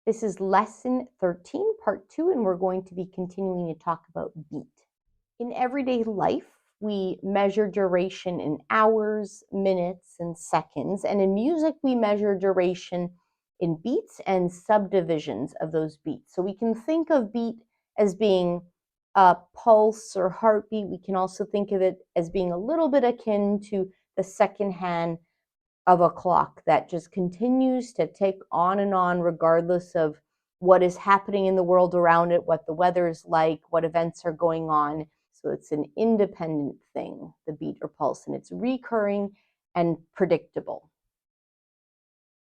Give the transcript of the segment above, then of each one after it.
This is lesson 13, part 2, and we're going to be continuing to talk about beat. In everyday life, we measure duration in hours, minutes, and seconds, and in music, we measure duration in beats and subdivisions of those beats. So we can think of beat as being a pulse or heartbeat. We can also think of it as being a little bit akin to the second hand of a clock that just continues to tick on and on regardless of what is happening in the world around it, what the weather is like, what events are going on. So it's an independent thing, the beat or pulse, and it's recurring and predictable.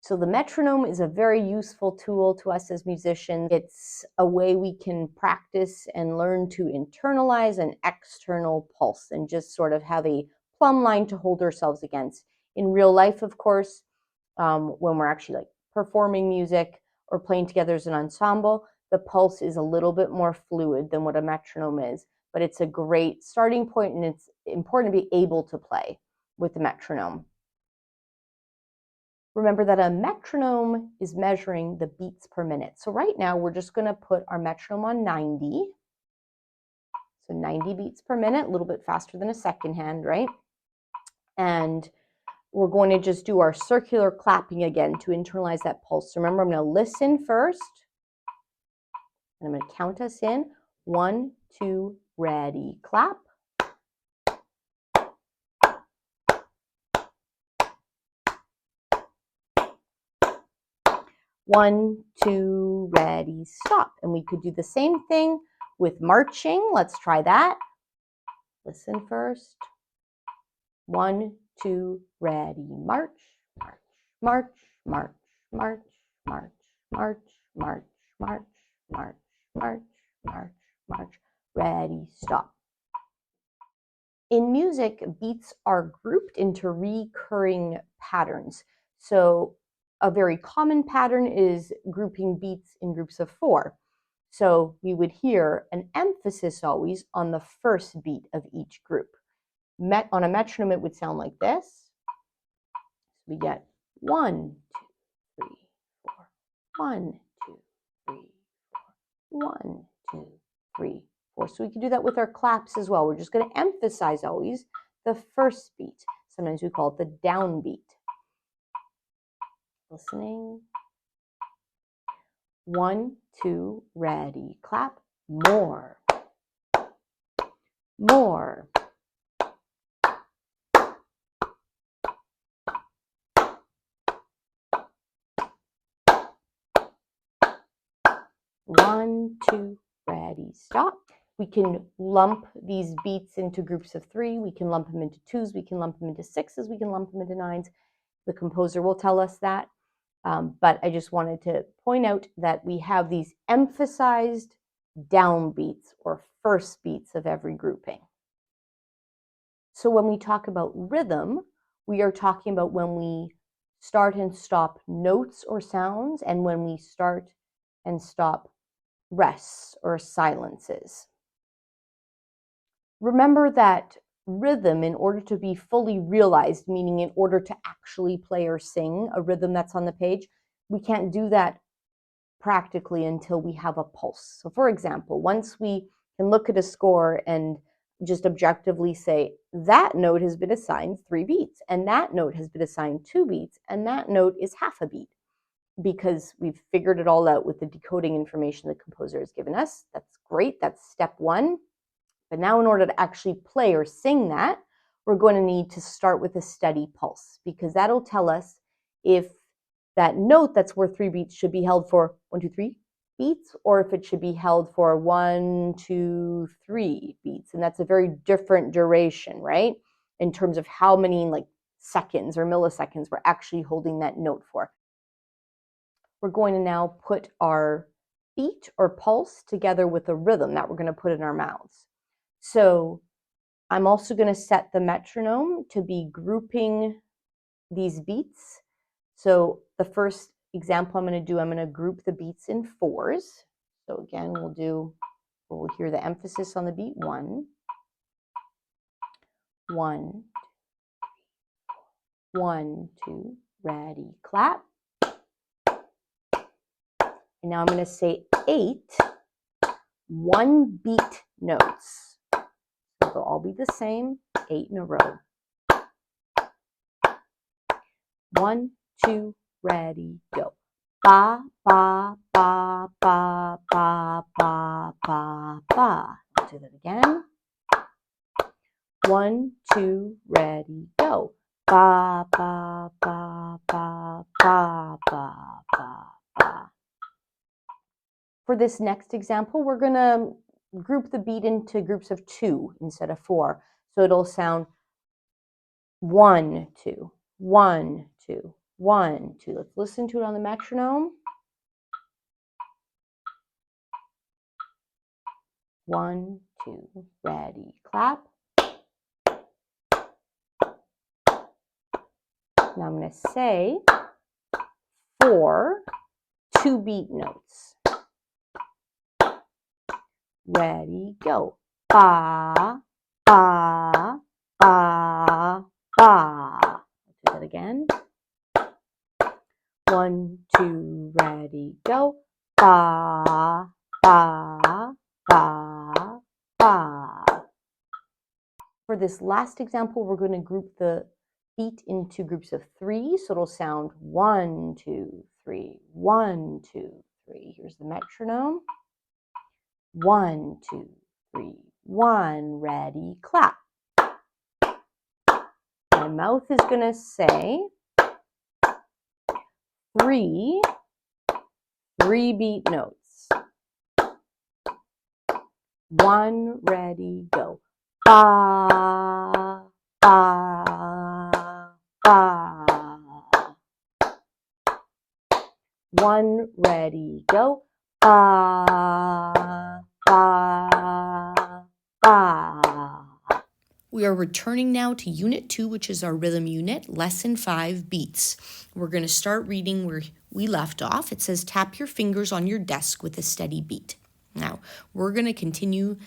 So the metronome is a very useful tool to us as musicians. It's a way we can practice and learn to internalize an external pulse and just sort of have a plumb line to hold ourselves against. In real life, of course, when we're actually like performing music or playing together as an ensemble, the pulse is a little bit more fluid than what a metronome is, but it's a great starting point, and it's important to be able to play with the metronome. Remember that a metronome is measuring the beats per minute. So right now we're just going to put our metronome on 90. So 90 beats per minute, a little bit faster than a second hand, right? And we're going to just do our circular clapping again to internalize that pulse. So remember, I'm going to listen first, and I'm going to count us in. 1, 2, ready, clap. 1, 2, ready, stop. And we could do the same thing with marching. Let's try that. Listen first. 1, 2, ready, march, march, march, march, march, march, march, march, march, march, march, march, ready, stop. In music, beats are grouped into recurring patterns. So a very common pattern is grouping beats in groups of 4. So we would hear an emphasis always on the first beat of each group. On a metronome, it would sound like this. We get 1, 2, 3, 4. 1, 2, 3, 4. 1, 2, 3, 4. So we can do that with our claps as well. We're just going to emphasize always the first beat. Sometimes we call it the downbeat. Listening. 1, 2, ready, clap. More. More. One, two, ready, stop. We can lump these beats into groups of 3. We can lump them into 2s. We can lump them into 6s. We can lump them into 9s. The composer will tell us that. But I just wanted to point out that we have these emphasized downbeats or first beats of every grouping. So when we talk about rhythm, we are talking about when we start and stop notes or sounds, and when we start and stop rests or silences. Remember that rhythm, in order to be fully realized, meaning in order to actually play or sing a rhythm that's on the page, we can't do that practically until we have a pulse. So for example, once we can look at a score and just objectively say, that note has been assigned 3 beats, and that note has been assigned 2 beats, and that note is half a beat, because we've figured it all out with the decoding information the composer has given us. That's great. That's step 1. But now in order to actually play or sing that, we're going to need to start with a steady pulse, because that'll tell us if that note that's worth 3 beats should be held for 1, 2, 3 beats, or if it should be held for 1, 2, 3 beats. And that's a very different duration, right? In terms of how many like seconds or milliseconds we're actually holding that note for. We're going to now put our beat or pulse together with a rhythm that we're going to put in our mouths. So I'm also going to set the metronome to be grouping these beats. So the first example I'm going to do, I'm going to group the beats in 4s. So again, we'll hear the emphasis on the beat 1. 1, 1, 2, ready, clap. And now I'm going to say 8 one-beat notes. So they'll all be the same, 8 in a row. 1, 2, ready, go. Ba, ba, ba, ba, ba, ba, ba, ba. I'll do that again. 1, 2, ready, go. Ba, ba, ba, ba, ba, ba, ba, ba. For this next example, we're going to group the beat into groups of 2 instead of 4. So it'll sound 1, 2, 1, 2, 1, 2. Let's listen to it on the metronome. 1, 2, ready, clap. Now I'm going to say 4 2-beat notes. Ready, go. Ba, ba, ba, ba. Let's do that again. 1, 2, ready, go. Ba, ba, ba, ba. For this last example, we're going to group the beat into groups of 3. So it'll sound 1, 2, 3, 1, 2, 3. Here's the metronome. 1, 2, 3, 1, ready, clap. My mouth is going to say 3 3-beat notes. 1, ready, go. Ba, ba, ba. 1, ready, go. Ba, ba, ba. We are returning now to Unit 2, which is our rhythm unit, Lesson 5, beats. We're going to start reading where we left off. It says, tap your fingers on your desk with a steady beat. Now, we're going to continue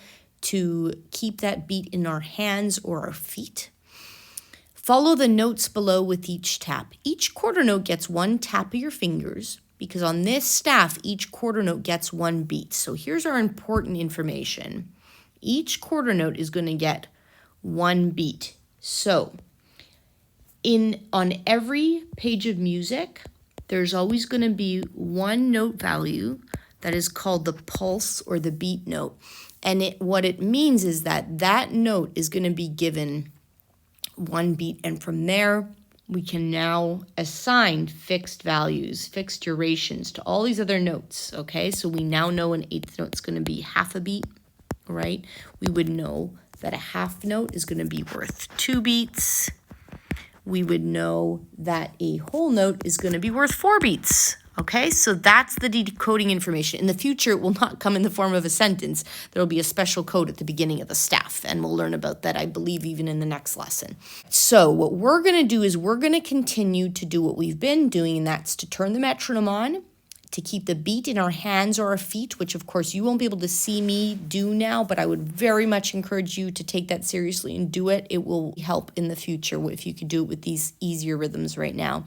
to keep that beat in our hands or our feet. Follow the notes below with each tap. Each quarter note gets 1 tap of your fingers, because on this staff, each quarter note gets 1 beat. So here's our important information. Each quarter note is going to get 1 beat. So on every page of music, there's always going to be 1 note value that is called the pulse or the beat note. And what it means is that note is going to be given 1 beat. And from there, we can now assign fixed values, fixed durations to all these other notes, okay? So we now know an 8th note is going to be half a beat, right? We would know that a half note is going to be worth 2 beats. We would know that a whole note is going to be worth 4 beats. Okay, so that's the decoding information. In the future, it will not come in the form of a sentence. There will be a special code at the beginning of the staff, and we'll learn about that, I believe, even in the next lesson. So what we're going to do is we're going to continue to do what we've been doing, and that's to turn the metronome on, to keep the beat in our hands or our feet, which of course you won't be able to see me do now, but I would very much encourage you to take that seriously and do it. It will help in the future if you could do it with these easier rhythms right now.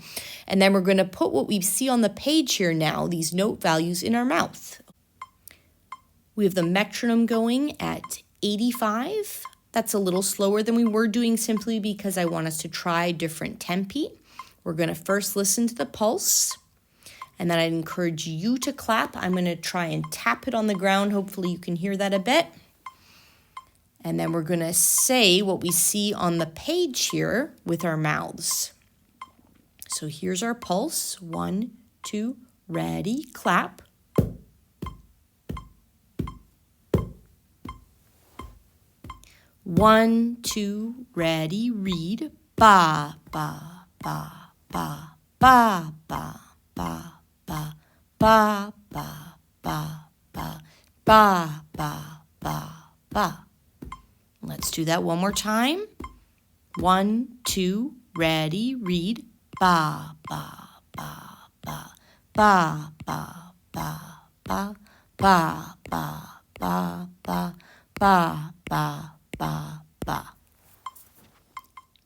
And then we're going to put what we see on the page here now, these note values, in our mouth. We have the metronome going at 85. That's a little slower than we were doing simply because I want us to try different tempi. We're going to first listen to the pulse. And then I'd encourage you to clap. I'm going to try and tap it on the ground. Hopefully you can hear that a bit. And then we're going to say what we see on the page here with our mouths. So here's our pulse. 1, 2, ready, clap. One, 2, ready, read. Ba, ba, ba, ba, ba, ba, ba. Ba, ba, ba, ba, ba, ba, ba, ba, ba. Let's do that one more time. 1, 2, ready, read. Ba, ba, ba, ba, ba, ba, ba, ba, ba, ba, ba, ba, ba, ba, ba, ba.